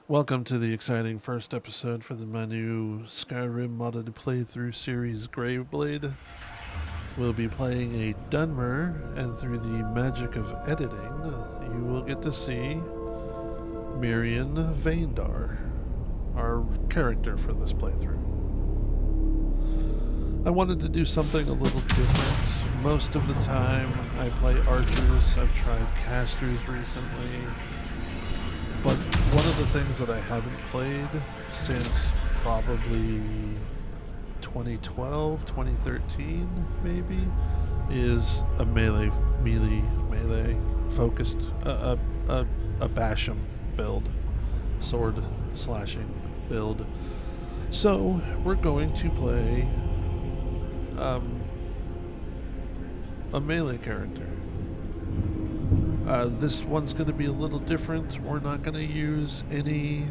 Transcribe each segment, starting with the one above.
Welcome to the exciting first episode for my new Skyrim modded playthrough series, Graveblade. We'll be playing a Dunmer, and through the magic of editing, you will get to see Mirian Vaindar, our character for this playthrough. I wanted to do something a little different. Most of the time, I play archers. I've tried casters recently. But one of the things that I haven't played since probably 2012, 2013 maybe, is a melee focused, a Basham build, sword slashing build. So we're going to play a melee character. This one's going to be a little different. We're not going to use any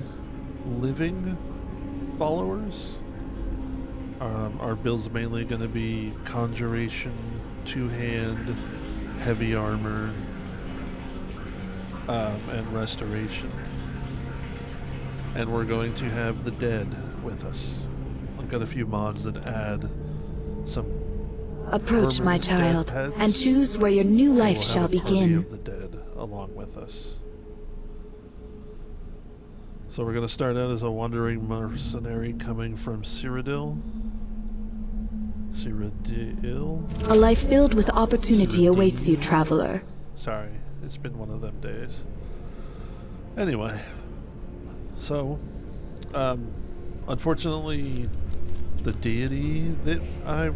living followers. Our build's mainly going to be conjuration, two-hand, heavy armor, and restoration. And we're going to have the dead with us. I've got a few mods that add some. Approach, my child, and choose where your new life shall begin. Of the dead along with us. So we're going to start out as a wandering mercenary coming from Cyrodiil. A life filled with opportunity awaits you, traveler. Sorry, it's been one of them days. Anyway, so, unfortunately, the deity that I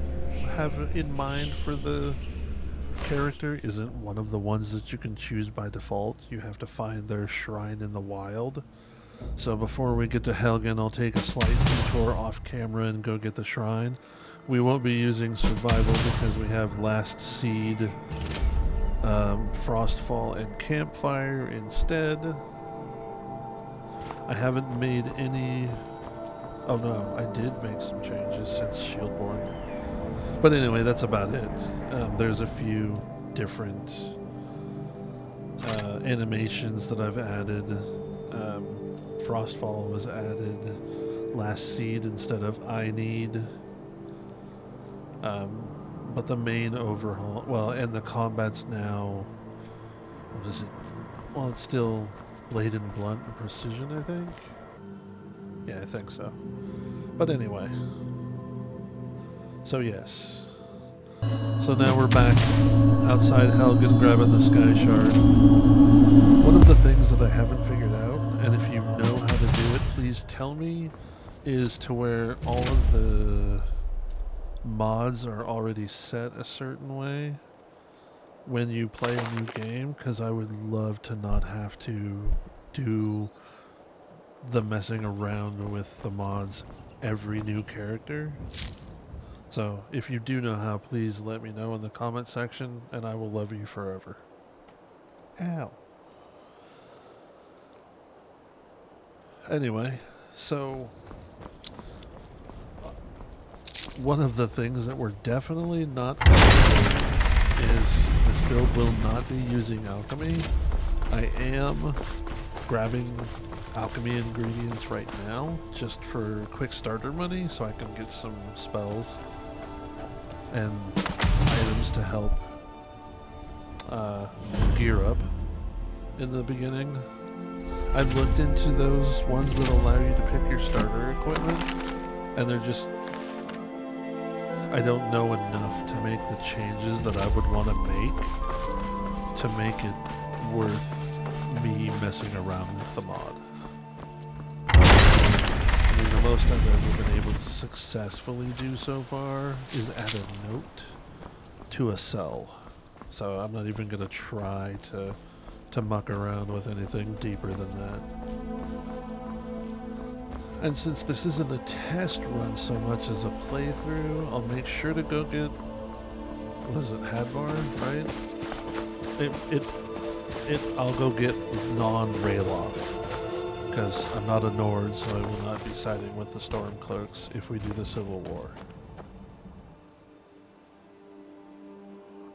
have in mind for the character isn't one of the ones that you can choose by default. You have to find their shrine in the wild. So before we get to Helgen, I'll take a slight detour off camera and go get the shrine. We won't be using survival because we have Last Seed, Frostfall, and Campfire instead. I haven't made any... Oh no, I did make some changes since Shieldborn. But anyway, that's about it. There's a few different animations that I've added. Frostfall was added. Last Seed instead of I Need. But the main overhaul... Well, and the combat's now... What is it? Well, it's still Blade and Blunt and Precision, I think? Yeah, I think so. But anyway... So yes. So now we're back outside Helgen grabbing the Sky Shard. One of the things that I haven't figured out, and if you know how to do it, please tell me, is to where all of the mods are already set a certain way when you play a new game, because I would love to not have to do the messing around with the mods every new character. So, if you do know how, please let me know in the comment section, and I will love you forever. Ow. Anyway, so... One of the things that we're definitely not going to do is this build will not be using alchemy. I am grabbing alchemy ingredients right now, just for quick starter money, so I can get some spells and items to help gear up in the beginning. I've looked into those ones that allow you to pick your starter equipment, and they're just... I don't know enough to make the changes that I would want to make it worth me messing around with the mod. I mean, the most I've ever been able to successfully do so far is add a note to a cell. So I'm not even going to try to muck around with anything deeper than that. And since this isn't a test run so much as a playthrough, I'll make sure to go get... What is it? Hadvar, right? I'll go get non-Rayloff. Because I'm not a Nord, so I will not be siding with the Stormcloaks if we do the Civil War.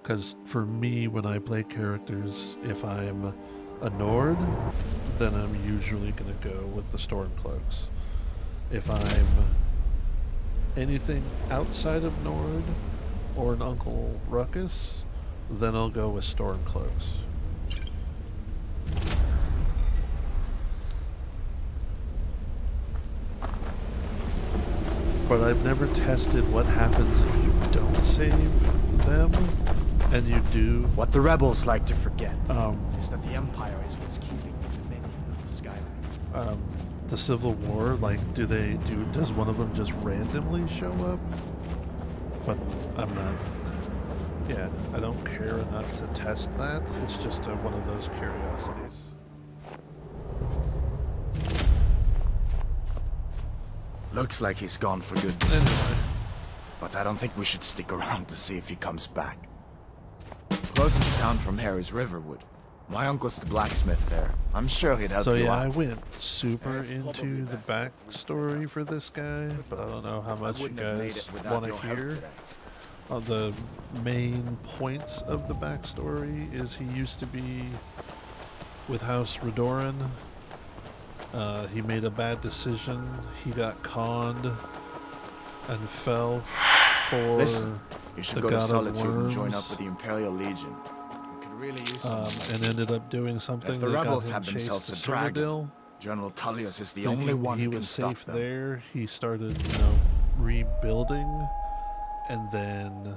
Because for me, when I play characters, if I'm a Nord, then I'm usually going to go with the Stormcloaks. If I'm anything outside of Nord or an Uncle Ruckus, then I'll go with Stormcloaks. But I've never tested what happens if you don't save them and you do. What the rebels like to forget is that the Empire is what's keeping the dominion of Skyrim. The Civil War, like, does one of them just randomly show up? But I'm not, yeah, I don't care enough to test that. It's just one of those curiosities. Looks like he's gone for good this time. But I don't think we should stick around to see if he comes back. Closest town from here is Riverwood. My uncle's the blacksmith there. I'm sure he'd help you out. So yeah, I went super into the backstory for this guy, but I don't know how much you guys want to hear. The main points of the backstory is he used to be with House Redoran. He made a bad decision. He got conned and fell for Listen, you should the go to God of Solitude and Worms, join up with the Imperial Legion. You could really use some and ended up doing something if the that got rebels him have chased themselves to a dragon, Cyrodiil. General Tullius is the Thinking only one he who can was stop safe them. there. He started, rebuilding, and then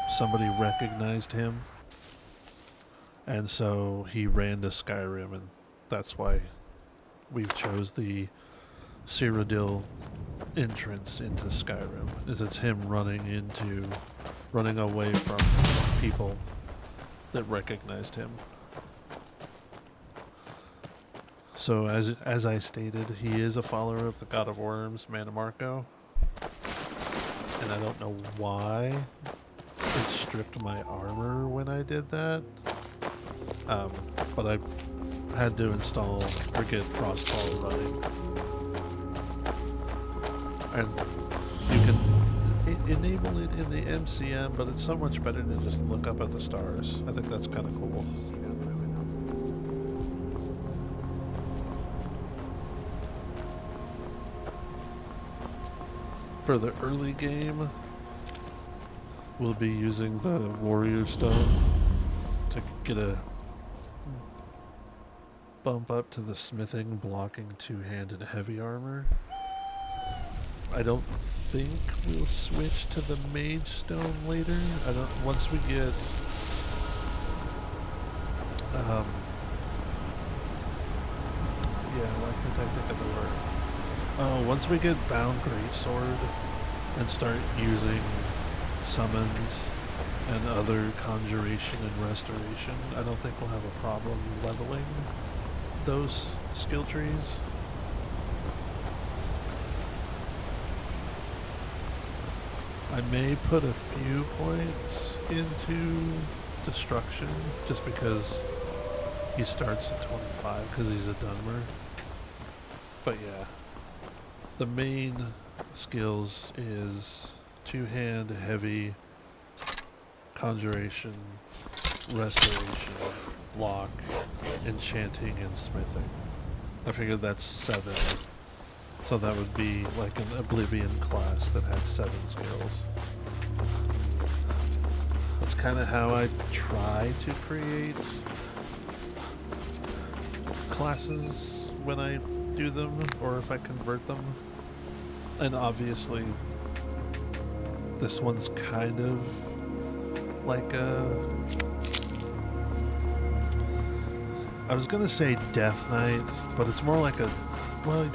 somebody recognized him, and so he ran to Skyrim, and that's why we've chose the Cyrodiil entrance into Skyrim. Is it's him running away from people that recognized him. So as I stated, he is a follower of the God of Worms, Mannimarco, and I don't know why it stripped my armor when I did that, but I had to install or get Frostfall running, and you can enable it in the MCM, but it's so much better to just look up at the stars. I think that's kind of cool. For the early game, we'll be using the Warrior Stone to get a bump up to the smithing, blocking, two-handed heavy armor. I don't think we'll switch to the Mage Stone later. Once we get why can't I think of the word? Once we get Bound Greatsword and start using summons and other conjuration and restoration, I don't think we'll have a problem leveling those skill trees. I may put a few points into destruction just because he starts at 25 because he's a Dunmer. But yeah, the main skills is two-hand, heavy, conjuration, restoration, block, enchanting, and smithing. I figured that's 7. So that would be like an Oblivion class that has 7 skills. That's kind of how I try to create classes when I do them, or if I convert them. And obviously, this one's kind of like I was gonna say Death Knight, but it's more like well,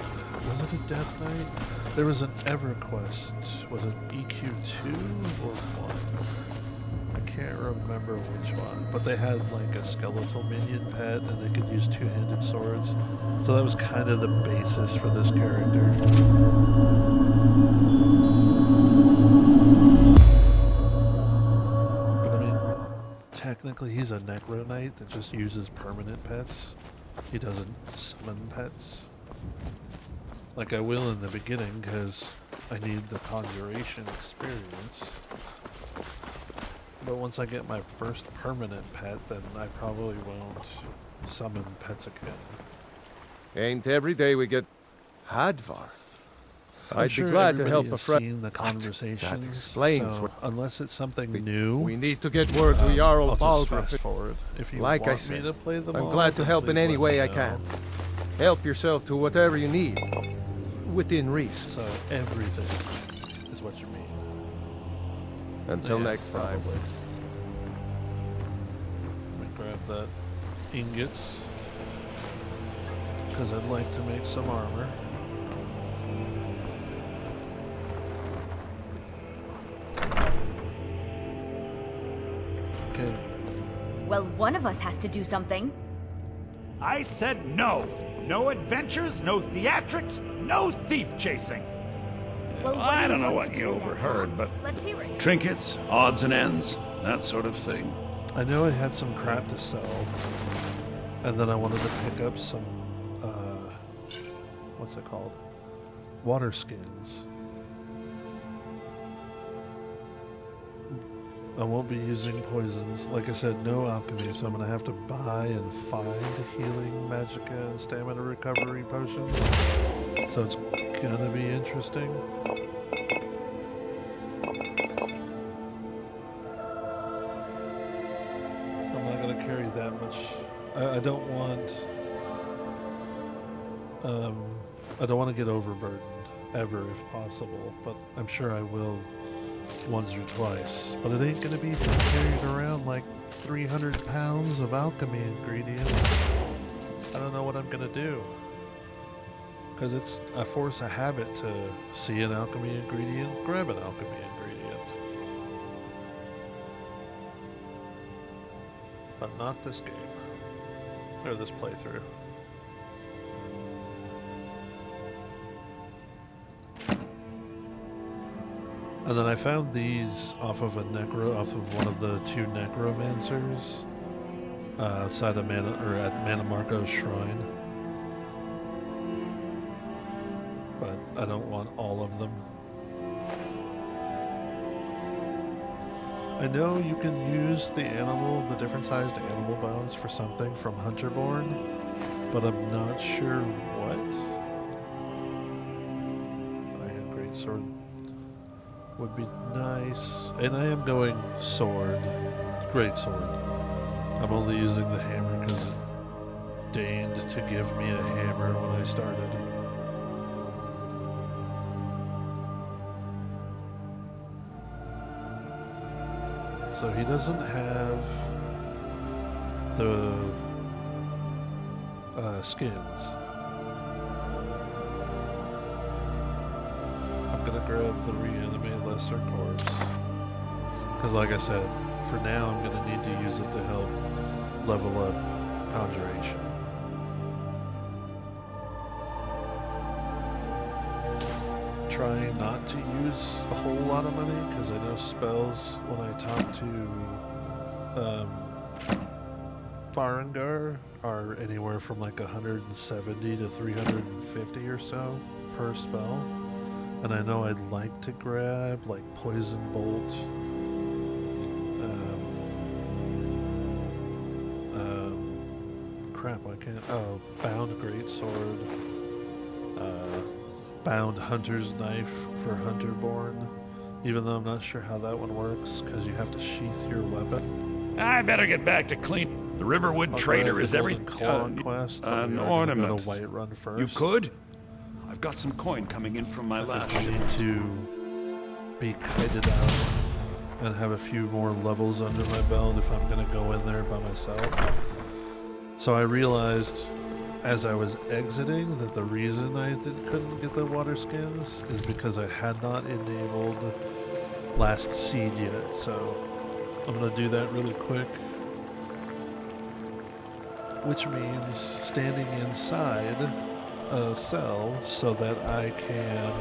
was it a Death Knight? There was an EverQuest. Was it EQ2 or what? I can't remember which one. But they had like a skeletal minion pet and they could use two-handed swords. So that was kind of the basis for this character. But I mean, technically he's a Necro Knight that just uses permanent pets. He doesn't summon pets. Like I will in the beginning, because I need the conjuration experience. But once I get my first permanent pet, then I probably won't summon pets again. Ain't every day we get Hadvar. I'm I'd sure be glad to everybody help a has friend. seen the conversations. That explains so what... unless it's something new, We need to get word to Jarl I'll just Balgruuf. fast forward. If you Like want I said, me to play them I'm all, glad to then help in please any let way me I know. can. Help yourself to whatever you need, within reason. So everything is what you mean. Until Yeah, next time. probably. Let me grab that ingots, because I'd like to make some armor. Okay. Well, one of us has to do something. I said no. No adventures, no theatrics, no thief chasing. Well, what I do don't you know want what to you do then? overheard, but Let's hear it. trinkets, odds and ends, that sort of thing. I know I had some crap to sell, and then I wanted to pick up some, what's it called? Water skins. I won't be using poisons. Like I said, no alchemy, so I'm going to have to buy and find healing, magicka, and stamina recovery potions. So it's going to be interesting. I'm not going to carry that much. I don't want... I don't want to get overburdened, ever, if possible. But I'm sure I will once or twice. But it ain't going to be carried around like 300 pounds of alchemy ingredients. I don't know what I'm going to do. Because it's a force of habit to see an alchemy ingredient, grab an alchemy ingredient. But not this game. Or this playthrough. And then I found these off of one of the two necromancers outside of at Mana Marco's shrine. But I don't want all of them. I know you can use the different sized animal bones for something from Hunterborn, but I'm not sure what. I have great sword. Would be nice. And I am going sword. Great sword. I'm only using the hammer because it deigned to give me a hammer when I started. So he doesn't have the skins. I'm gonna grab the reanimate lesser corpse. Because like I said, for now I'm gonna need to use it to help level up conjuration. Trying not to use a whole lot of money, because I know spells, when I talk to Farengar, are anywhere from like 170 to 350 or so per spell. And I know I'd like to grab like Poison Bolt, crap, I can't, oh, Bound Greatsword, Bound Hunter's Knife for Hunterborn, even though I'm not sure how that one works, because you have to sheath your weapon. I better get back to clean. The Riverwood I'll Trader grab is the everything. Golden Claw quest, but we are An gonna ornament. Go to Whiterun first. You could? I've got some coin coming in from my I last think I shipment. need to be kited out and have a few more levels under my belt if I'm going to go in there by myself. So I realized as I was exiting that the reason I couldn't get the water skins is because I had not enabled Last Seed yet. So I'm going to do that really quick, which means standing inside a cell so that I can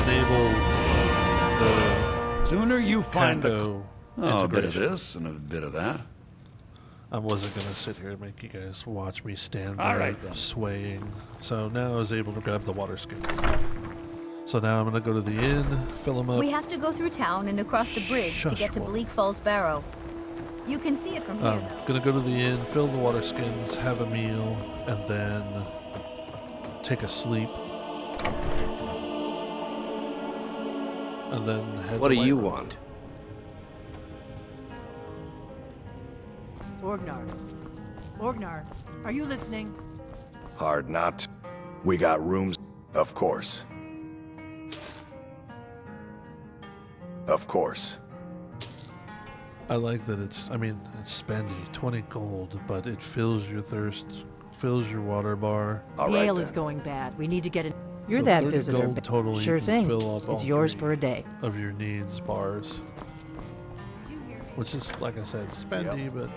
enable the Sooner you find Kando a bit of integration. this and a bit of that. I wasn't going to sit here and make you guys watch me stand All there right, then. swaying. So now I was able to grab the water skins. So now I'm gonna go to the inn, fill them up. We have to go through town and across the bridge to get to Shush, Bleak Falls Barrow. You can see it from here, though. Gonna go to the inn, fill the water skins, have a meal, and then take a sleep. And then head What to do you Whiterun. want? Orgnar, are you listening? Hard not. We got rooms, of course. Of course. I like that it's spendy, 20 gold, but it fills your thirst, fills your water bar. All The right ale then. is going bad. We need to get in. You're So that 30 visitor. gold total, you Sure can thing. fill up all It's yours 3 for a day. of your needs bars. Which is, like I said, spendy, but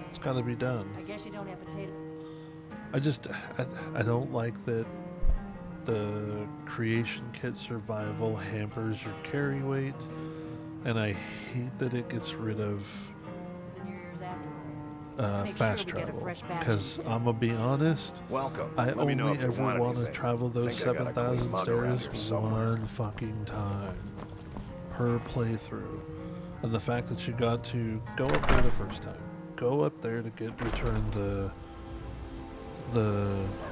it's gotta be done. I guess you don't have potato. I don't like that the creation kit survival hampers your carry weight, and I hate that it gets rid of It's in your ears afterward. Make fast sure we get a travel. fresh batch Because of I'm gonna be honest, Welcome. I Let me only know if you ever want want to anything. travel those Think I got a clean 7,000 mug around stairs here somewhere. one fucking time per playthrough. And the fact that you got to go up there the first time, go up there to return the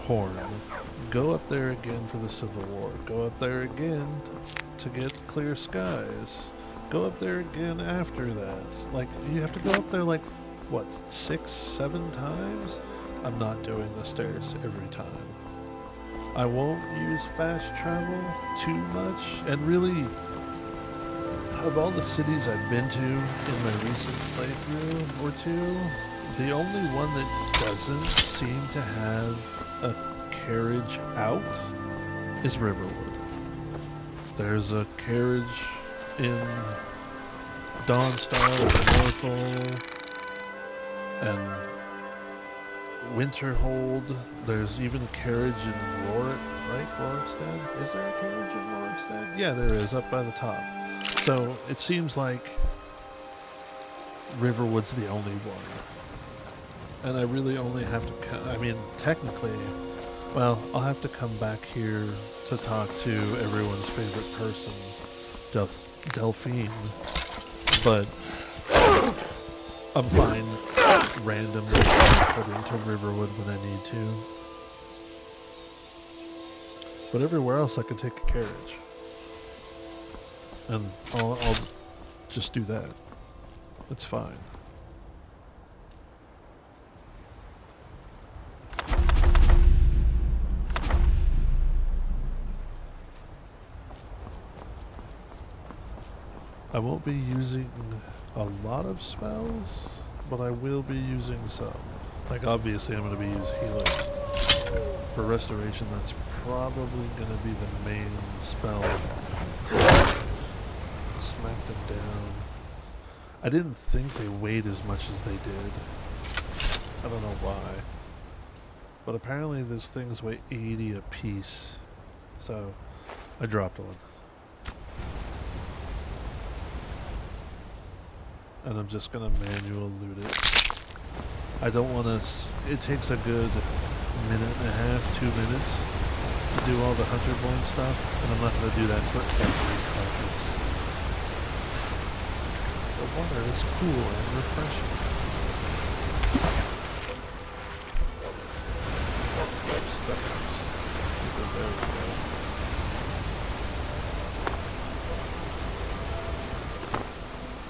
horn, go up there again for the Civil War, go up there again to get Clear Skies, go up there again after that. Like, you have to go up there like, what, 6, 7 times? I'm not doing the stairs every time. I won't use fast travel too much, and really, of all the cities I've been to in my recent playthrough or two, the only one that doesn't seem to have a carriage out is Riverwood. There's a carriage in Dawnstar and Northall and Winterhold. There's even a carriage in Rorikstead? Is there a carriage in Rorikstead? Yeah, there is, up by the top. So it seems like Riverwood's the only one. And I really only have to technically, well, I'll have to come back here to talk to everyone's favorite person, Delphine. But I'm fine randomly putting to Riverwood when I need to. But everywhere else I can take a carriage. And I'll just do that. It's fine. I won't be using a lot of spells, but I will be using some. Like, obviously I'm going to be using healing. For restoration, that's probably going to be the main spell. Smack them down. I didn't think they weighed as much as they did. I don't know why. But apparently those things weigh 80 a piece. So, I dropped one. And I'm just gonna manual loot it. I don't want to. It takes a good minute and a half, 2 minutes to do all the Hunterborn stuff, and I'm not gonna do that for every carcass. The water is cool and refreshing. There we go.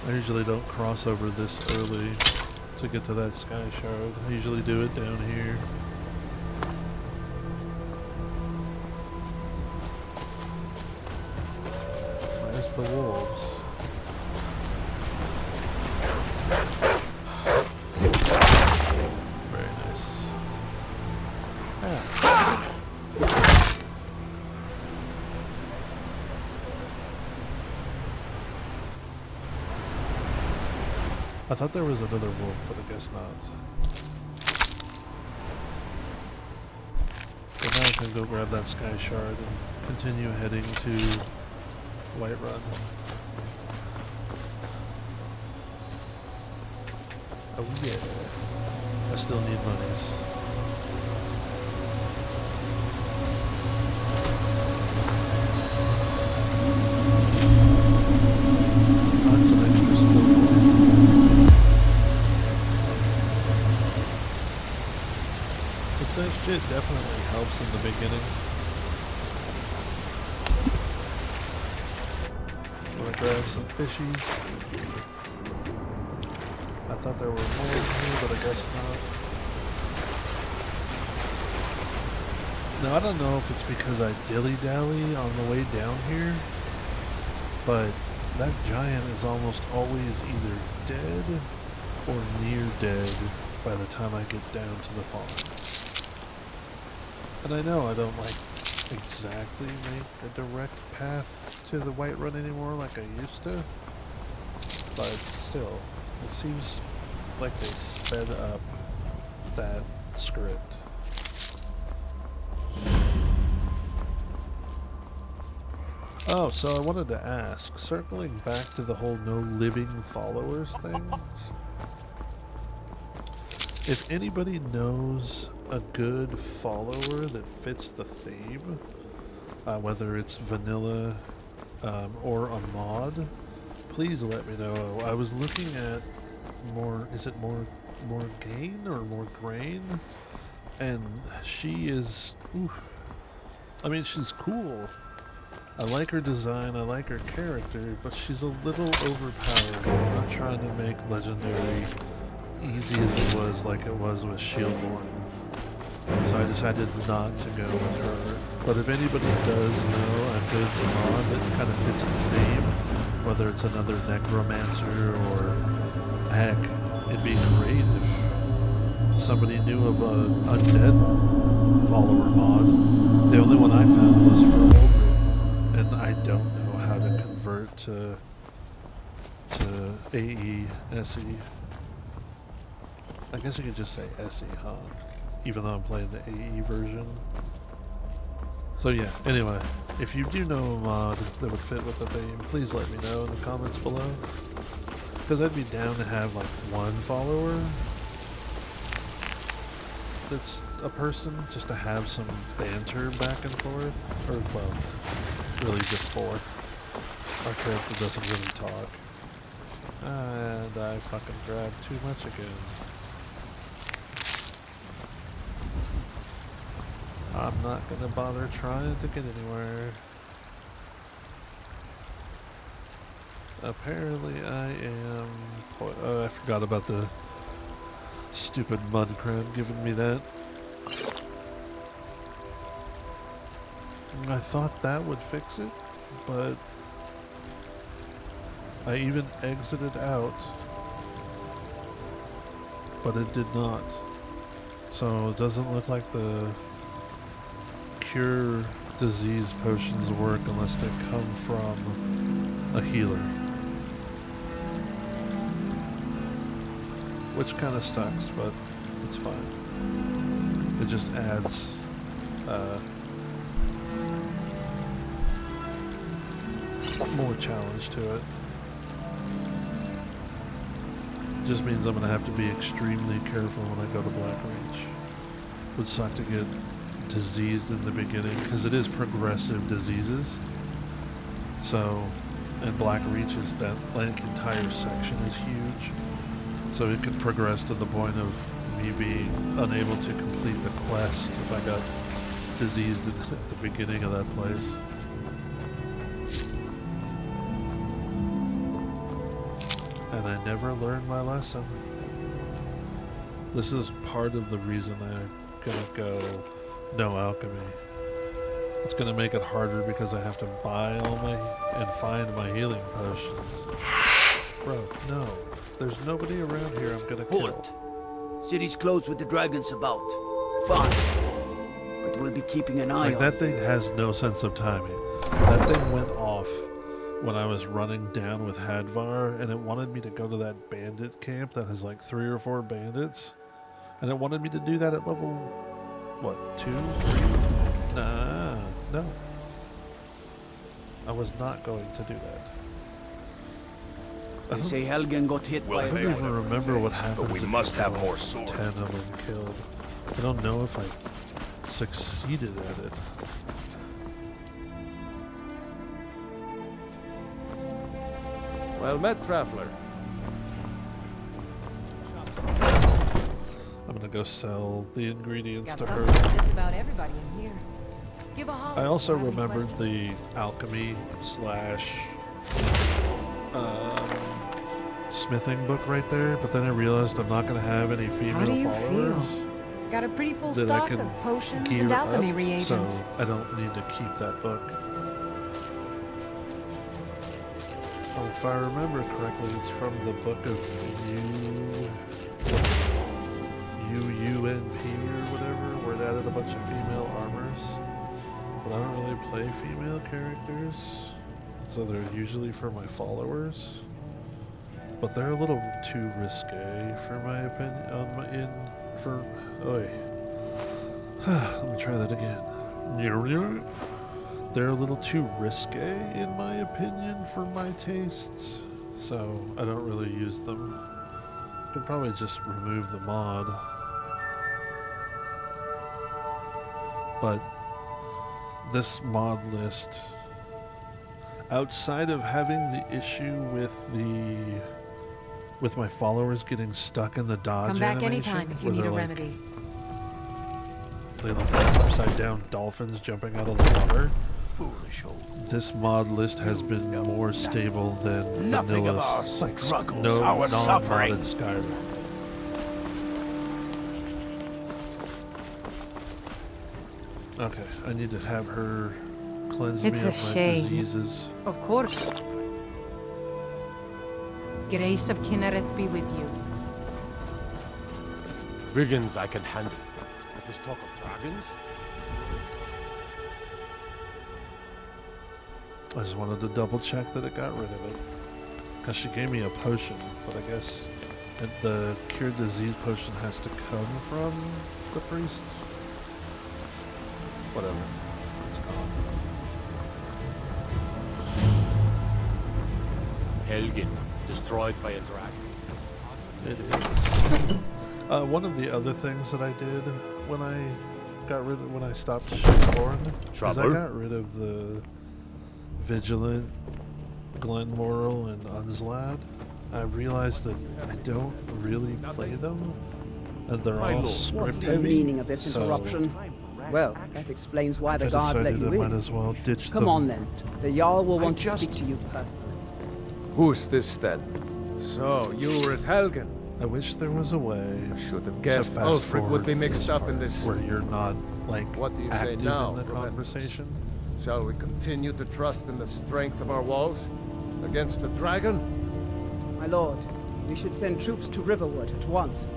I usually don't cross over this early to get to that sky shard. I usually do it down here. There's the wolves. Very nice. Ah. I thought there was another wolf, but I guess not. So now I can go grab that sky shard and continue heading to Whiterun. Oh yeah. I still need monies. Shit definitely helps in the beginning. Wanna grab some fishies? I thought there were more in here, but I guess not. Now I don't know if it's because I dilly-dally on the way down here, but that giant is almost always either dead or near dead by the time I get down to the farm. And I know I don't like exactly make a direct path to the Whiterun anymore like I used to, but still, it seems like they sped up that script. Oh, so I wanted to ask, circling back to the whole no living followers things, if anybody knows a good follower that fits the theme, whether it's vanilla or a mod, please let me know. I was looking at Morgaine or Morgraine, and she is, I mean, she's cool. I like her design, I like her character, but she's a little overpowered. I'm not trying to make Legendary easy as it was like it was with Shieldborn. So I decided not to go with her. But if anybody does know a good mod that kind of fits the theme, whether it's another Necromancer or heck, it'd be great if somebody knew of a undead follower mod. The only one I found was for Old. And I don't know how to convert to AE, SE. I guess you could just say SE, huh? Even though I'm playing the AE version. So yeah, anyway, if you do know a mod that would fit with the theme, please let me know in the comments below. Because I'd be down to have like one follower that's a person, just to have some banter back and forth. Or, well, really just four. Our character doesn't really talk. And I fucking grabbed too much again. I'm not gonna bother trying to get anywhere. Apparently I am... Oh, I forgot about the stupid mud crab giving me that. I thought that would fix it, but I even exited out, but it did not. So it doesn't look like the cure disease potions work unless they come from a healer. Which kind of sucks, but it's fine. It just adds more challenge to it. Just means I'm gonna have to be extremely careful when I go to Blackreach. Would suck to get diseased in the beginning because it is progressive diseases. So, and Blackreach is that like entire section is huge. So it could progress to the point of me being unable to complete the quest if I got diseased at the beginning of that place. And I never learned my lesson. This is part of the reason I'm gonna go no alchemy. It's gonna make it harder because I have to buy all my and find my healing potions. Bro, no. There's nobody around here I'm gonna kill. Halt! City's closed with the dragons about. Fine. But we'll be keeping an eye on that thing has no sense of timing. That thing went off when I was running down with Hadvar, and it wanted me to go to that bandit camp that has like 3 or 4 bandits. And it wanted me to do that at level, what, 2? 3? Nah, no. I was not going to do that. They say Helgen got hit by I don't even remember what happened. But we must have more swords. 10 of them killed. I don't know if I succeeded at it. Well met, traveler. I'm gonna go sell the ingredients Got to something her. for just about everybody in here. Give a holler I also if you have any remembered questions. the alchemy slash smithing book right there, but then I realized I'm not going to have any female How do you followers feel? Got a pretty full that I stock can of potions gear and alchemy up, reagents. so I don't need to keep that book. Oh, if I remember correctly, it's from the book of UUNP or whatever, where it added a bunch of female armors. But I don't really play female characters, so they're usually for my followers. But they're a little too risque for my opinion. Let me try that again. They're a little too risque in my opinion for my tastes, so I don't really use them. Could probably just remove the mod, but this mod list, outside of having the issue with my followers getting stuck in the dodge Come back animation, anytime if you where need a they're like- remedy. They look like upside down dolphins jumping out of the water. Foolish old. This mod list has been more stable than Nothing of vanilla, our struggles, no our suffering. non-modded Skyrim. Okay, I need to have her cleanse It's me a of my shame. diseases. Of course. Grace of Kinnereth be with you. Brigands I can handle. But this talk of dragons? I just wanted to double check that it got rid of it. Because she gave me a potion, but I guess the cured disease potion has to come from the priest. Whatever. It's gone. Helgen, destroyed by a dragon. It is. One of the other things that I did when I stopped Shadowborn is I Trouble? got rid of the Vigilant, Glenmoral, and Unslad. I realized that I don't really play them, and they're My all lord. script What's the heavy. meaning of this so interruption? Well, that explains why the I guards let decided you I might in. as well ditch Come them. on then. The Jarl will want to just- speak to you personally. Who's this then? So, you were at Helgen. I wish there was a way I should have to guessed fast Ulfric would be forward mixed this up in part this. where you're not like What do you say active now, in the Proventus? conversation. Shall we continue to trust in the strength of our walls? Against the dragon? My lord, we should send troops to Riverwood at once.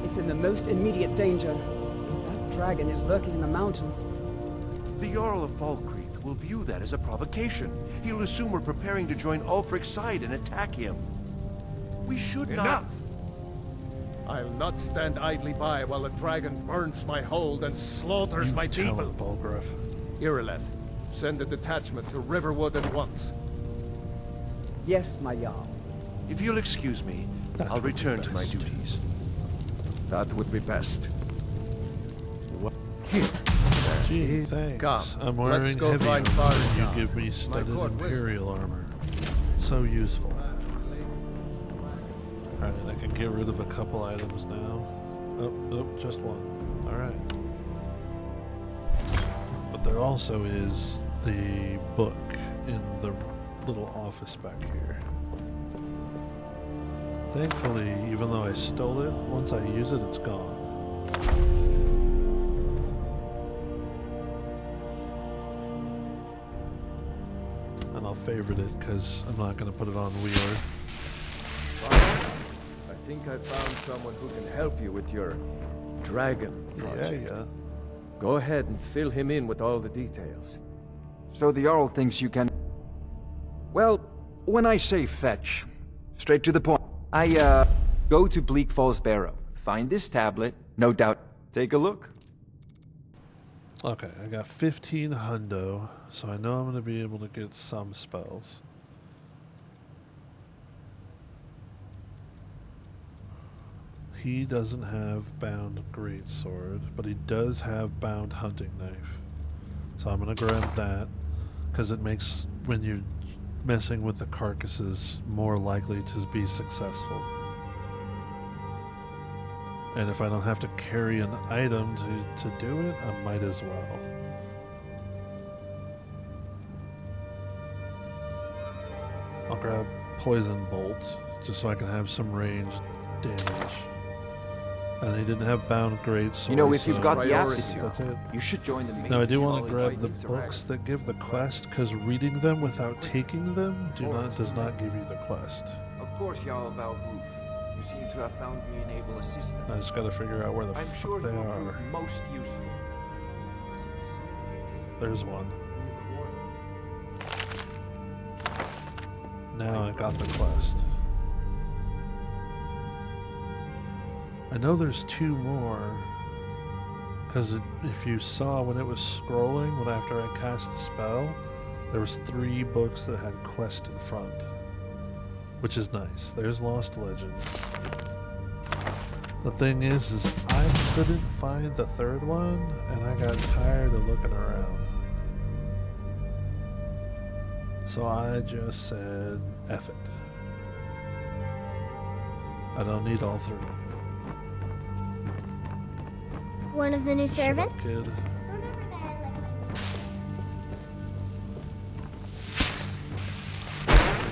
It's in the most immediate danger. If that dragon is lurking in the mountains. The Jarl of Falkreath will view that as a provocation. He'll assume we're preparing to join Ulfric's side and attack him. We should not... Enough! I'll not stand idly by while the dragon burns my hold and slaughters my Tell people. it, Balgruff. Irileth, send a detachment to Riverwood at once. Yes, my Jarl. If you'll excuse me, That I'll would be return to my best. duties. That would be best. Here. Gee, thanks. Come, I'm let's wearing go heavy find armor, Father and John. you give me studded court whisper. Imperial armor. So useful. Alright, I can get rid of a couple items now. Oh, just one. Alright. But there also is the book in the little office back here. Thankfully, even though I stole it, once I use it, it's gone. And I'll favorite it because I'm not going to put it on Wheeler. I think I found someone who can help you with your dragon project. Yeah. Go ahead and fill him in with all the details. So the Jarl thinks you can... Well, when I say fetch, straight to the point. I, go to Bleak Falls Barrow, find this tablet, no doubt, take a look. Okay, I got 15 hundo, so I know I'm going to be able to get some spells. He doesn't have bound greatsword, but he does have bound hunting knife. So I'm going to grab that, because it makes, when you're messing with the carcasses, more likely to be successful. And if I don't have to carry an item to do it, I might as well. I'll grab Poison Bolt, just so I can have some ranged damage. And he didn't have Bound Greatsword. You know, if you've got the that's aptitude, it. you should join the main Now I do team want while to grab fighting the these books dragons. that give the quest, because reading them without taking them does not give you the quest. Of course, Jarl Valroof. You seem to have found me an able assistant. I just gotta figure out where the I'm fuck sure they you will are. prove most useful. There's one. Now I got the quest. I know there's 2 more. Because if you saw when it was scrolling, when after I cast the spell, there was 3 books that had quest in front. Which is nice. There's Lost Legends. The thing is I couldn't find the 3rd one, and I got tired of looking around. So I just said, F it. I don't need all 3. One of the new servants? Kid.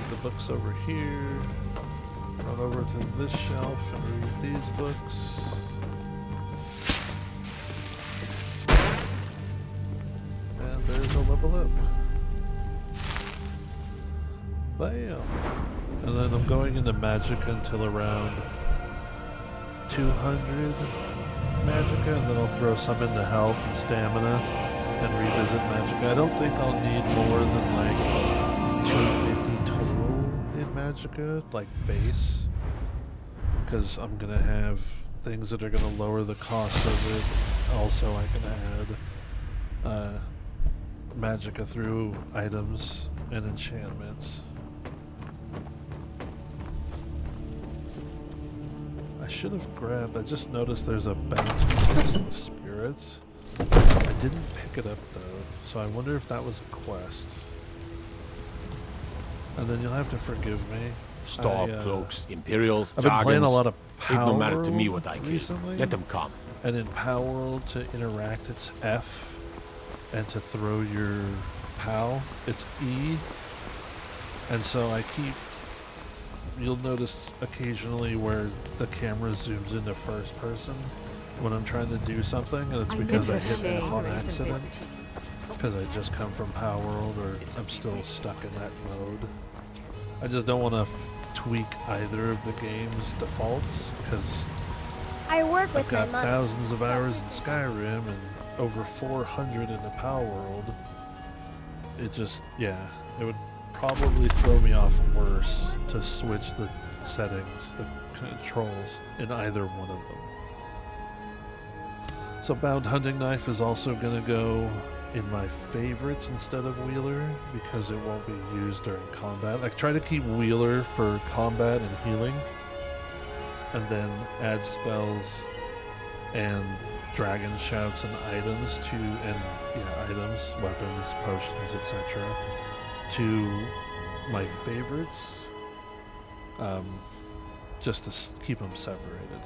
The books over here. Run over to this shelf and read these books. And there's a level up. Bam! And then I'm going into Magicka until around 200 Magicka, and then I'll throw some into health and stamina and revisit Magicka. I don't think I'll need more than like 250 total in Magicka, like base, because I'm gonna have things that are gonna lower the cost of it. Also, I can add Magicka through items and enchantments. I should have grabbed, I just noticed there's a bounty on the spirits. I didn't pick it up though, so I wonder if that was a quest. And then you'll have to forgive me. Storm cloaks, Imperials, I've been playing a lot of It Power no matter to me World what I kill. recently. Let them come. And in Power World, to interact, it's F, and to throw your POW, it's E. And so I keep. You'll notice occasionally where the camera zooms into first person when I'm trying to do something, and it's because I hit F on accident. Because I just come from Power World, or I'm still stuck in that mode. I just don't want to tweak either of the game's defaults, because I work with I've got my mother. thousands of hours in Skyrim and over 400 in the Power World. It just, yeah, it would probably throw me off worse to switch the settings, the controls, in either one of them. So Bound Hunting Knife is also going to go in my favorites instead of Wheeler, because it won't be used during combat. Like, try to keep Wheeler for combat and healing, and then add spells and dragon shouts and items to, and yeah, items, weapons, potions, etc. to my favorites, just to keep them separated.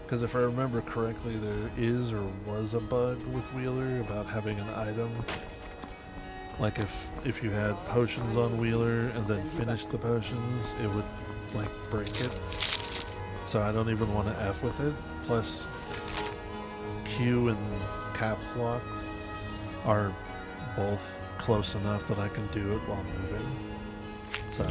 Because if I remember correctly, there is or was a bug with Wheeler about having an item. Like if you had potions on Wheeler and then finished the potions, it would like break it. So I don't even want to F with it. Plus Q and caps lock are both close enough that I can do it while moving. So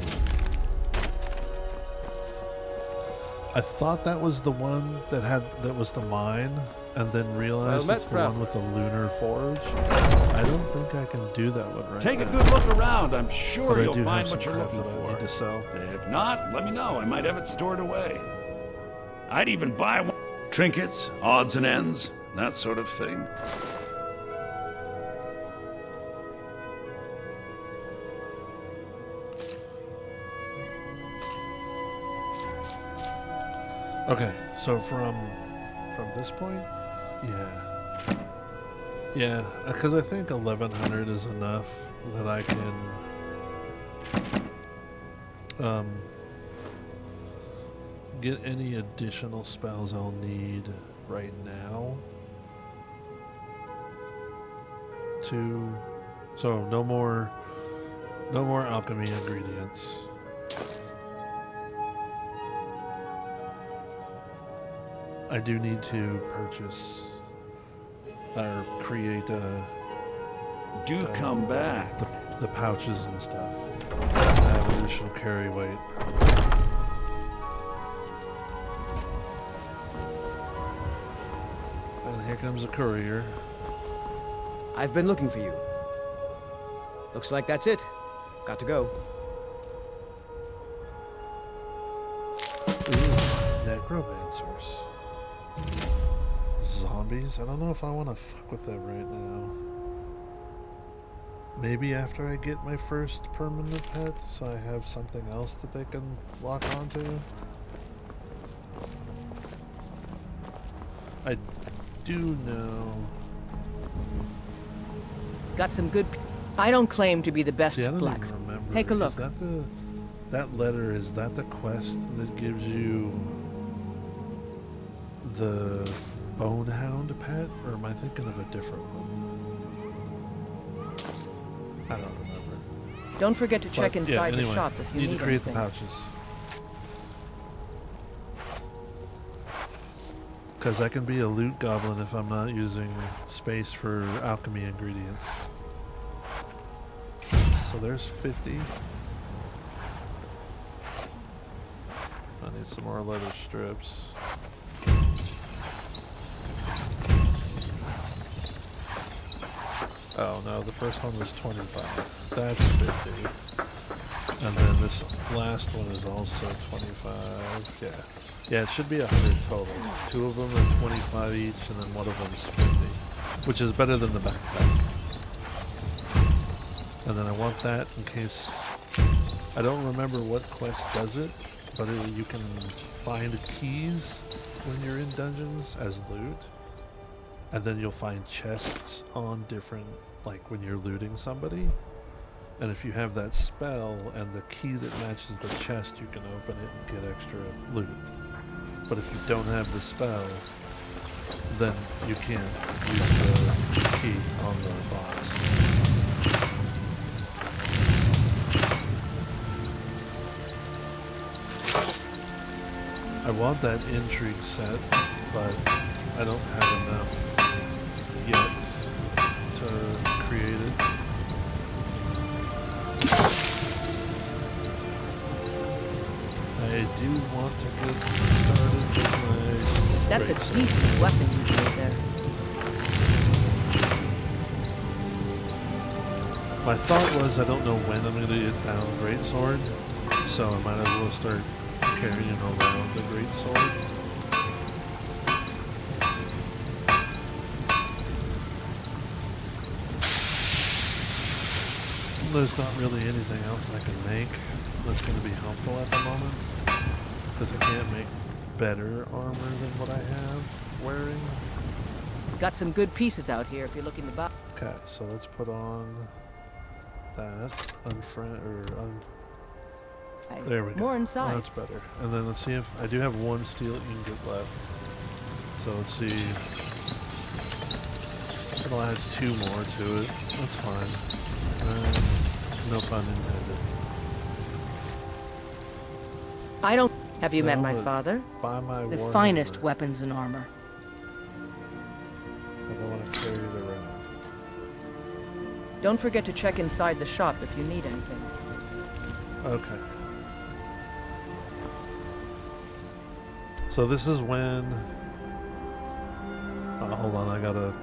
I thought that was the one that was the mine, and then realized it's the one with the lunar forge. I don't think I can do that one right Take now. a good look around. I'm sure But I you'll do find have what some you're crap looking that I need for. to sell. If not, let me know. I might have it stored away. I'd even buy one. Trinkets, odds and ends, that sort of thing. Okay, so from this point, yeah, because I think 1100 is enough that I can get any additional spells I'll need right now. So no more alchemy ingredients. I do need to purchase or create come back. The pouches and stuff. I have to have additional carry weight. And here comes a courier. I've been looking for you. Looks like that's it. Got to go. Ooh, necromancers. Zombies? I don't know if I want to fuck with them right now. Maybe after I get my first permanent pet, so I have something else that they can lock onto. I do know. Got some good. I don't claim to be the best See, I don't blacksmith. even remember. Take a look. Is that that letter? Is that the quest that gives you the Bonehound pet, or am I thinking of a different one? I don't remember. Don't forget to check inside anyway, the shop if you need to create anything. the pouches. Because I can be a loot goblin if I'm not using space for alchemy ingredients. So there's 50. I need some more leather strips. Oh no, the first one was 25. That's 50. And then this last one is also 25. Yeah. Yeah, it should be 100 total. 2 of them are 25 each, and then one of them's 50. Which is better than the backpack. And then I want that in case... I don't remember what quest does it, but you can find keys when you're in dungeons as loot. And then you'll find chests on different, like when you're looting somebody. And if you have that spell and the key that matches the chest, you can open it and get extra loot. But if you don't have the spell, then you can't use the key on the box. I want that intrigue set, but I don't have enough yet to create it. I do want to get started with my That's a greatsword. decent weapon you made there. My thought was I don't know when I'm going to get down greatsword, so I might as well start carrying around the greatsword. There's not really anything else I can make that's going to be helpful at the moment, because I can't make better armor than what I have wearing. Got some good pieces out here if you're looking to buy. Okay, so let's put on that. There we go. More inside. That's better. And then let's see if I do have one steel ingot left. So let's see. I'll add 2 more to it. That's fine. No pun intended. I don't. Have you met No, my but father? Buy my The Warhammer. finest weapons and armor. I don't want to carry it around. Don't forget to check inside the shop if you need anything. Okay. So this is when... hold on, I gotta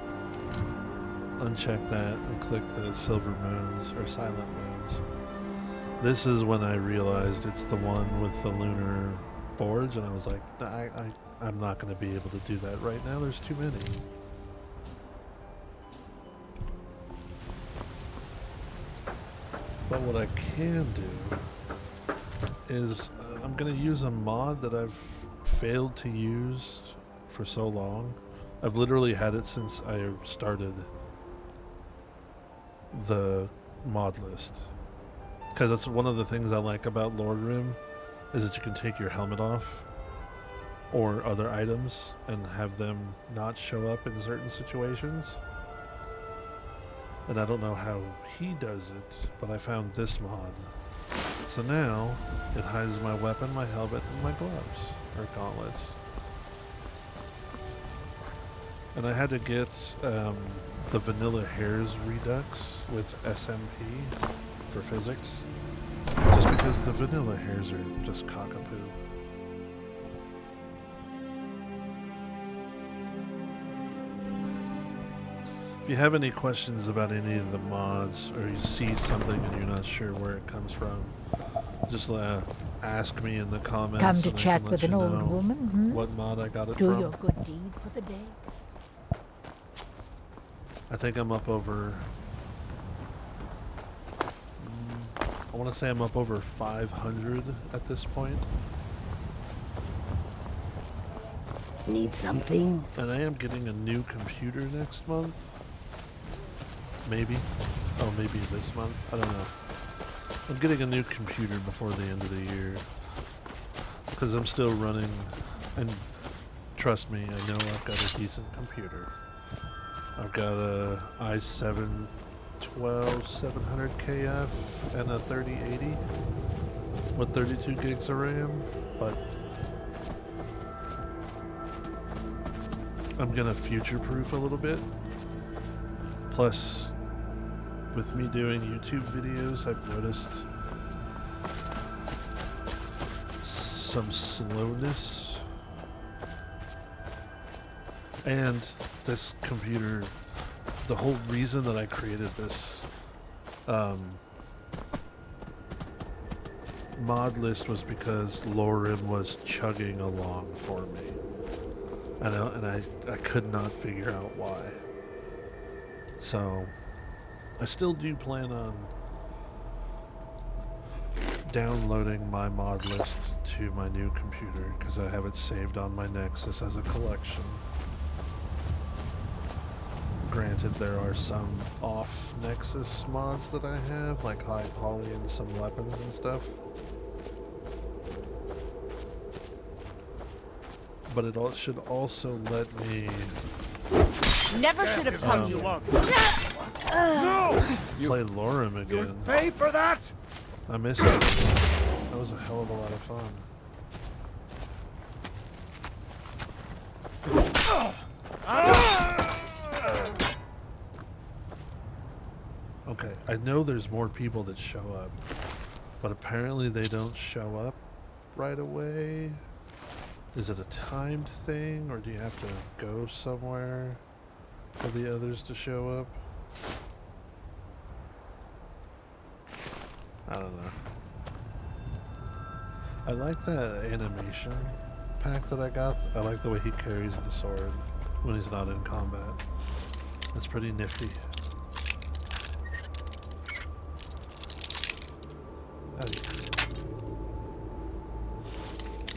uncheck that and click the silver moons, or silent moons. This is when I realized it's the one with the lunar forge, and I was like, I'm not going to be able to do that right now, there's too many. But what I can do is I'm going to use a mod that I've failed to use for so long. I've literally had it since I started the mod list. Because that's one of the things I like about Lord Rim, is that you can take your helmet off or other items and have them not show up in certain situations. And I don't know how he does it, but I found this mod. So now it hides my weapon, my helmet, and my gloves, or gauntlets. And I had to get the vanilla hairs redux with SMP for physics, just because the vanilla hairs are just cockapoo. If you have any questions about any of the mods, or you see something and you're not sure where it comes from, just ask me in the comments. Come to chat with an old woman? What mod I got it Do from. your good deed for the day. I think I'm up over... I want to say I'm up over 500 at this point. Need something? And I am getting a new computer next month. Maybe. Oh, maybe this month. I don't know. I'm getting a new computer before the end of the year. Because I'm still running, and trust me, I know I've got a decent computer. I've got a i7 12700KF and a 3080 with 32 gigs of RAM, but I'm gonna future-proof a little bit. Plus, with me doing YouTube videos, I've noticed some slowness. And this computer, the whole reason that I created this mod list was because Lorim was chugging along for me. And I could not figure out why. So, I still do plan on downloading my mod list to my new computer because I have it saved on my Nexus as a collection. Granted, there are some off-Nexus mods that I have, like high poly and some weapons and stuff. But it should also let me... Never should have come you long. No! Play Lorim again. You'll pay for that! I missed it. That was a hell of a lot of fun. Okay, I know there's more people that show up, but apparently they don't show up right away. Is it a timed thing, or do you have to go somewhere for the others to show up? I don't know. I like that animation pack that I got. I like the way he carries the sword when he's not in combat. That's pretty nifty.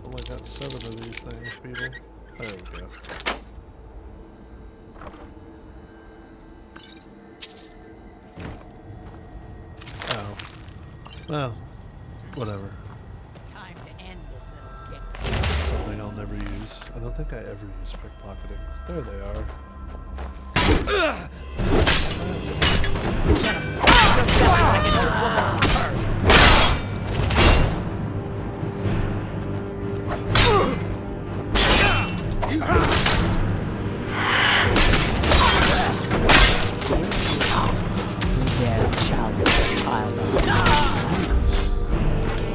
Only got 7 of these things, people. There we go. Oh. Well, whatever. Time to end this little dick. Something I'll never use. I don't think I ever use pickpocketing. There they are.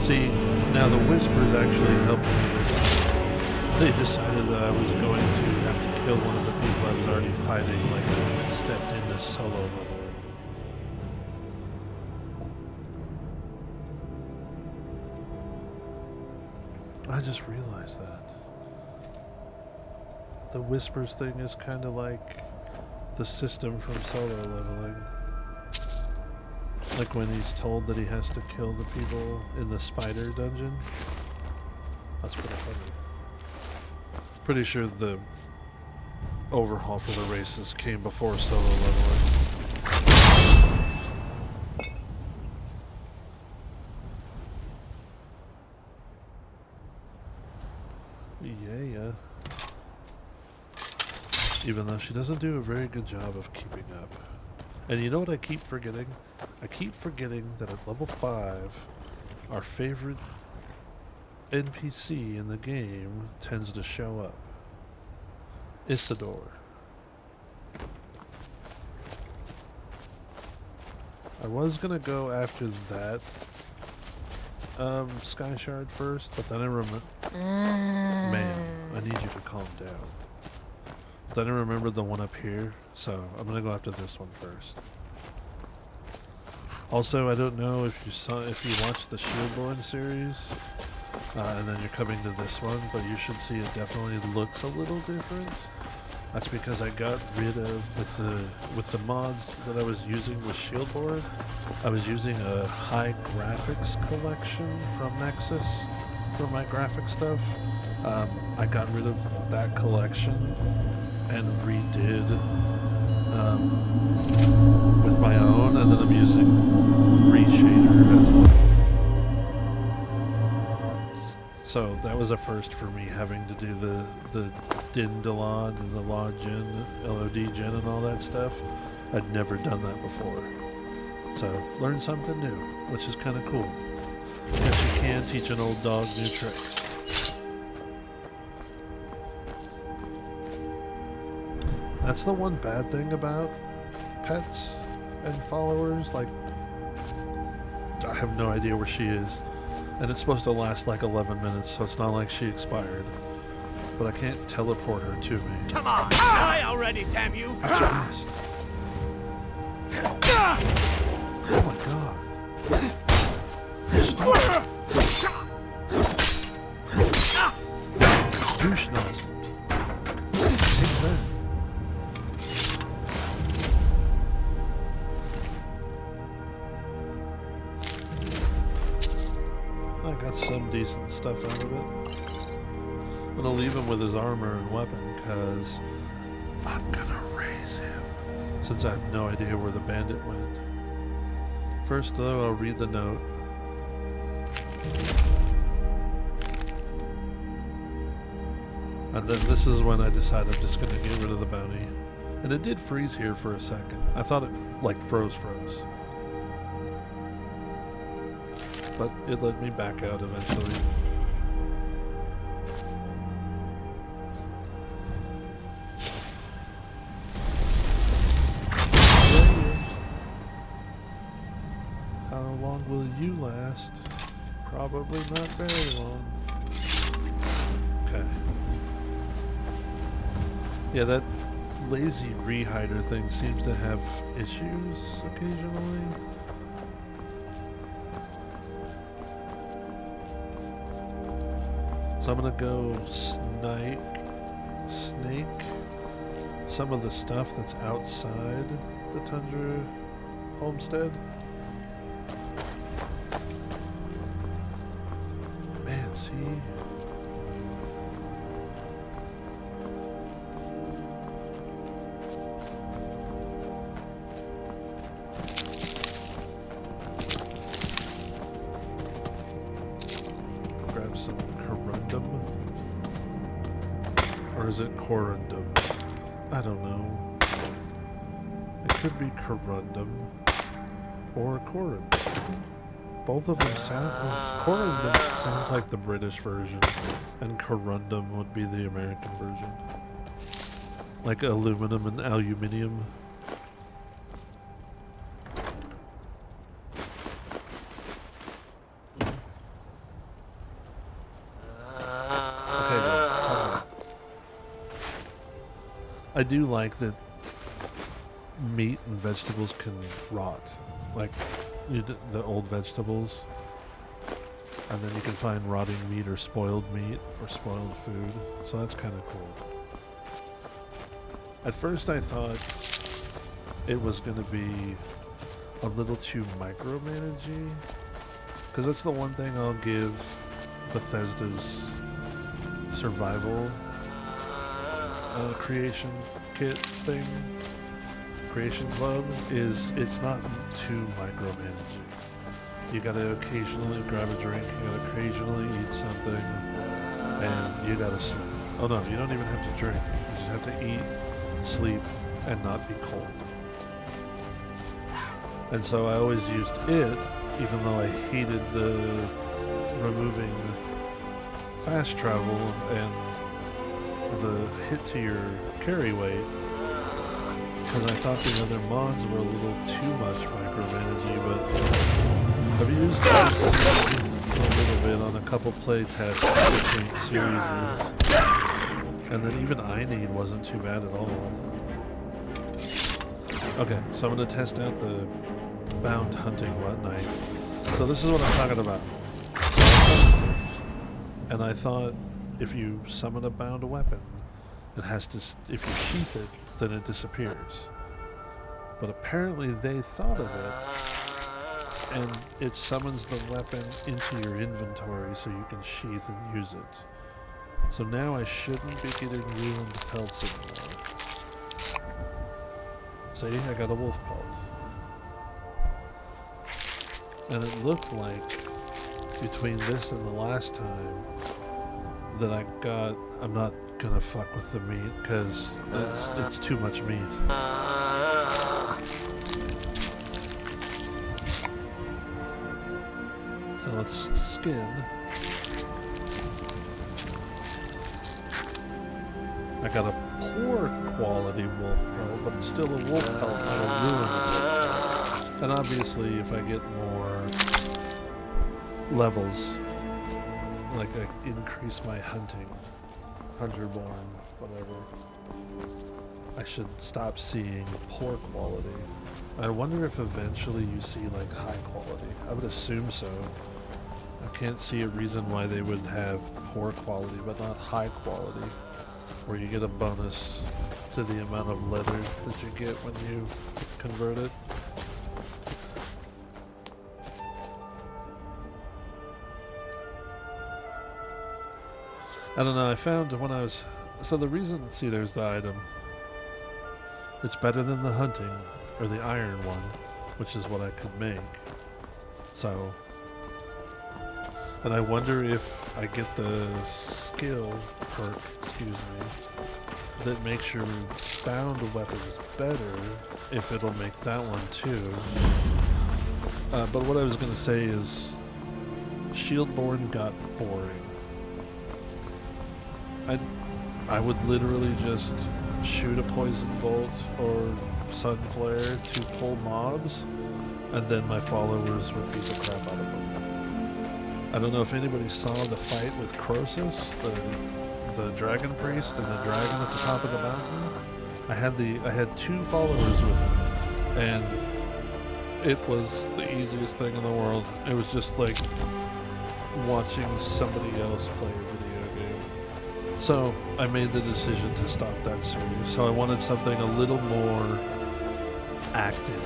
See, now the whispers actually helped me. They decided that I was going to have to kill one of the people I was already fighting, like stepped into solo leveling. I just realized that. The whispers thing is kind of like the system from solo leveling. Like when he's told that he has to kill the people in the spider dungeon. That's pretty funny. Pretty sure the overhaul for the races came before solo leveling. Yeah. Even though she doesn't do a very good job of keeping up. And you know what I keep forgetting? I keep forgetting that at level 5, our favorite NPC in the game tends to show up. Isidore. I was gonna go after that Sky Shard first, but then I remember... Man, I need you to calm down. Then I remembered the one up here, so I'm gonna go after this one first. Also, I don't know if you watched the Shieldborn series, and then you're coming to this one, but you should see it definitely looks a little different. That's because I got rid of, with the mods that I was using with Shieldborn, I was using a high graphics collection from Nexus for my graphic stuff. I got rid of that collection and redid with my own, and then I'm using Reshader as well. So that was a first for me, having to do the Din Delod and the Law Gen, LOD Gen and all that stuff. I'd never done that before. So learned something new, which is kind of cool. Guess you can teach an old dog new tricks. That's the one bad thing about pets and followers. Like, I have no idea where she is. And it's supposed to last like 11 minutes, so it's not like she expired. But I can't teleport her to me. Come on! Die already, damn you! I just... Oh my god. Stop. Douche nozzle. Take that. I got some decent stuff out of it. I'm gonna leave him with his armor and weapon, because I'm gonna raise him, since I have no idea where the bandit went. First though, I'll read the note. And then this is when I decide I'm just gonna get rid of the bounty. And it did freeze here for a second. I thought it like froze. But it let me back out eventually. How long will you last? Probably not very long. Okay. Yeah, that lazy rehider thing seems to have issues occasionally. So I'm gonna go snake some of the stuff that's outside the Tundra homestead. Man, see? Grab some corundum. Or is it corundum? I don't know. It could be corundum or corundum. Both of them sound... Corundum sounds like the British version, and corundum would be the American version. Like aluminum and aluminium. I do like that meat and vegetables can rot, like the old vegetables, and then you can find rotting meat or spoiled meat or spoiled food, so that's kind of cool. At first I thought it was going to be a little too micromanagey, because that's the one thing I'll give Bethesda's survival creation kit thing, creation club, is it's not too micromanaging. You gotta occasionally grab a drink, you gotta occasionally eat something, and you gotta sleep. Oh no, you don't even have to drink. You just have to eat, sleep, and not be cold. And so I always used it, even though I hated the removing fast travel and the hit to your carry weight, because I thought the other mods were a little too much micromanaging, but I've used this a little bit on a couple play tests between series, and then even I Need wasn't too bad at all. Okay, so I'm going to test out the bound hunting one night. So this is what I'm talking about. And I thought if you summon a bound weapon, it has to, if you sheath it, then it disappears. But apparently they thought of it, and it summons the weapon into your inventory so you can sheath and use it. So now I shouldn't be getting ruined pelts anymore. See, I got a wolf pelt. And it looked like, between this and the last time, that I got, I'm not gonna fuck with the meat, because it's too much meat. So let's skin. I got a poor quality wolf pelt, but it's still a wolf pelt, not a ruined. And obviously if I get more levels, like I increase my hunting, hunter-born, whatever, I should stop seeing poor quality. I wonder if eventually you see like high quality. I would assume so. I can't see a reason why they would have poor quality but not high quality, where you get a bonus to the amount of leather that you get when you convert it. I don't know, I found when I was... So the reason... See, there's the item. It's better than the hunting, or the iron one, which is what I could make. So... And I wonder if I get the skill perk, excuse me, that makes your bound weapons better, if it'll make that one too. But what I was going to say is, Shieldborn got boring. I would literally just shoot a poison bolt or sun flare to pull mobs, and then my followers would beat the crap out of them. I don't know if anybody saw the fight with Croesus, the dragon priest and the dragon at the top of the mountain. I had 2 followers with him, and it was the easiest thing in the world. It was just like watching somebody else play a video game. So I made the decision to stop that series. So I wanted something a little more active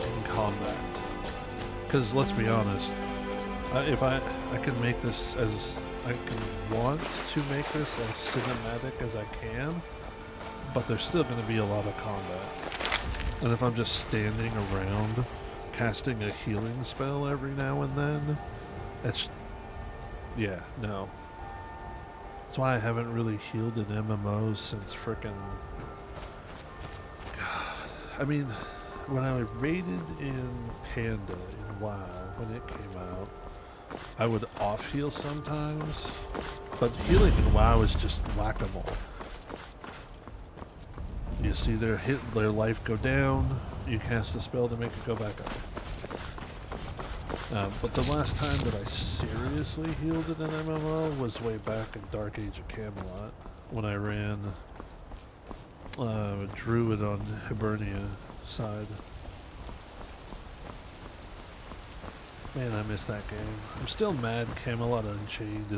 in combat. Because let's be honest, if I can make this as I can want to make this as cinematic as I can, but there's still going to be a lot of combat. And if I'm just standing around casting a healing spell every now and then, it's... yeah, no. That's why I haven't really healed in MMOs since frickin'... God. I mean, when I raided in Panda in WoW, when it came out, I would off-heal sometimes, but healing in WoW is just whack-a-mole. You see their life go down, you cast a spell to make it go back up. But the last time that I seriously healed in an MMO was way back in Dark Age of Camelot, when I ran Druid on Hibernia side. Man, I miss that game. I'm still mad Camelot Unchained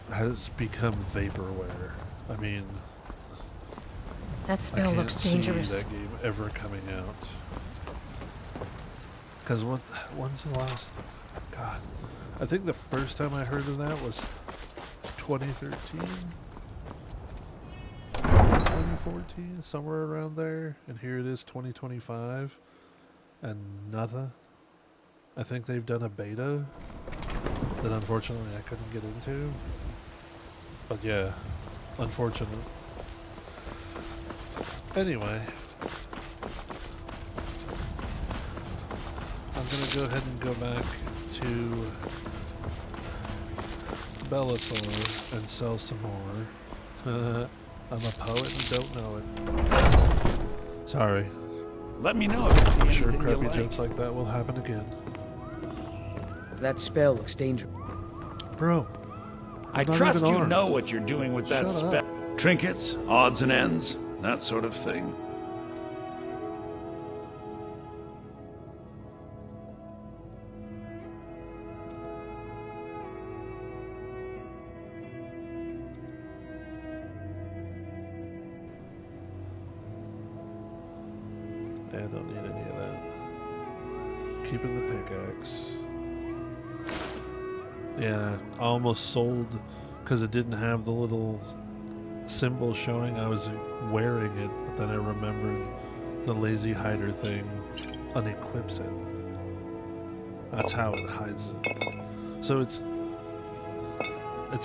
has become vaporware. I mean, that spell looks dangerous. I can't see that game ever coming out. Because when's the last... God. I think the first time I heard of that was 2013? 2014? Somewhere around there. And here it is, 2025. And nothing. I think they've done a beta. that unfortunately I couldn't get into. But yeah, unfortunate. Anyway, I'm gonna go ahead and go back to Bellathor and sell some more. I'm a poet and don't know it. Sorry. Let me know if you see I'm sure anything crappy you like. jokes like that will happen again. That spell looks dangerous. Bro, I not trust even you armed. know what you're doing with that Shut spell. up. Trinkets, odds and ends, that sort of thing. I don't need any of that. Keeping the pickaxe. Yeah, I almost sold because it didn't have the little symbol showing I was wearing it, but then I remembered the lazy hider thing unequips it. That's how it hides it. So it's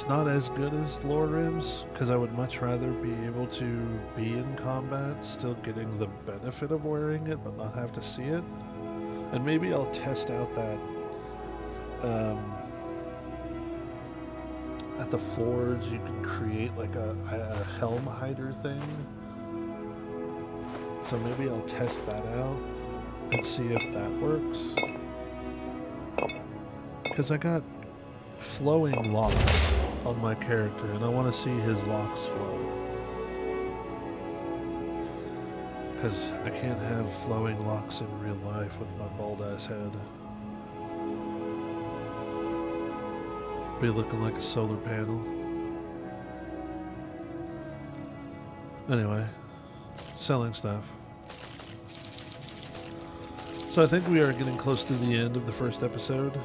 not as good as Lorim's, because I would much rather be able to be in combat, still getting the benefit of wearing it, but not have to see it. And maybe I'll test out that at the forge you can create like a helm hider thing. So maybe I'll test that out and see if that works. Because I got flowing locks on my character and I want to see his locks flow. Because I can't have flowing locks in real life with my bald ass head. Be looking like a solar panel. Anyway, selling stuff. So I think we are getting close to the end of the first episode.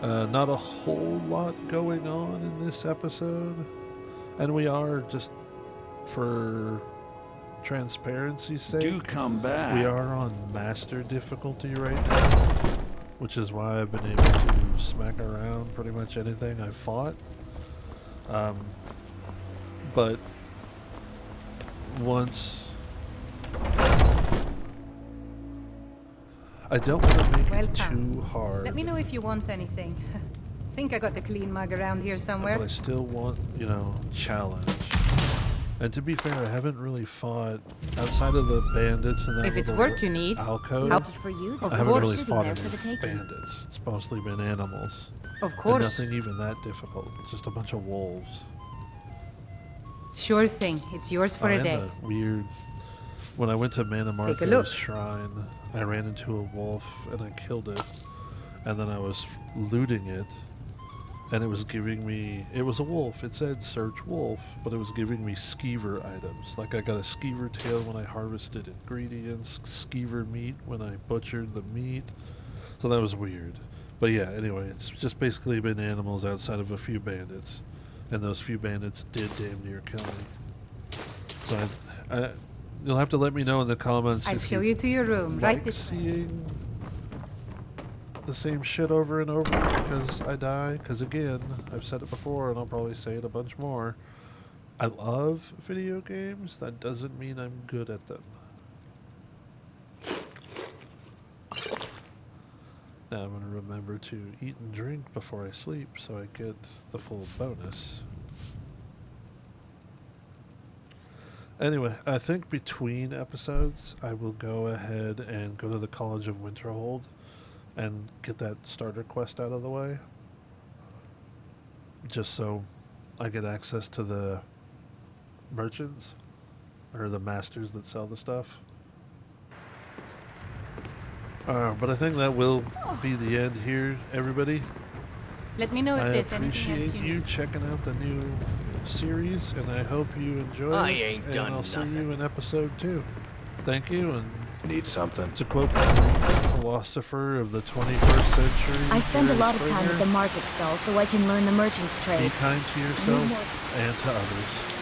Not a whole lot going on in this episode. And we are, just for transparency's sake, Do come back. we are on master difficulty right now, which is why I've been able to smack around pretty much anything I've fought. But once I don't want to make it too hard. Let me know if you want anything. Think I got the clean mug around here somewhere. But I still want, challenge. And to be fair, I haven't really fought outside of the bandits and that If it's little work you need, alcove. help for you. I haven't really fought any bandits. It's mostly been animals. Of course. And nothing even that difficult. Just a bunch of wolves. Sure thing. It's yours for a And day. that weird. When I went to Mana Take a look. Marco's shrine, I ran into a wolf and I killed it. And then I was looting it. And it was giving me, it was a wolf. It said search wolf, but it was giving me skeever items. Like I got a skeever tail when I harvested ingredients, skeever meat when I butchered the meat. So that was weird. But yeah, anyway, it's just basically been animals outside of a few bandits. And those few bandits did damn near kill me. So you'll have to let me know in the comments I'll if show you to your room, right like this way. seeing the same shit over and over because I die. Because again, I've said it before and I'll probably say it a bunch more. I love video games. That doesn't mean I'm good at them. Now I'm going to remember to eat and drink before I sleep so I get the full bonus. Anyway, I think between episodes I will go ahead and go to the College of Winterhold and get that starter quest out of the way. Just so I get access to the merchants, or the masters that sell the stuff. But I think that will be the end here, everybody. Let me know if I there's anything else appreciate you you need. checking out the new series, and I hope you enjoy I it. ain't and done I'll see nothing. you in episode 2. Thank you, and Need something? to quote the Greek philosopher of the 21st century, I spend a lot of time Springer, at the market stall so I can learn the merchant's be trade. kind to yourself and to others.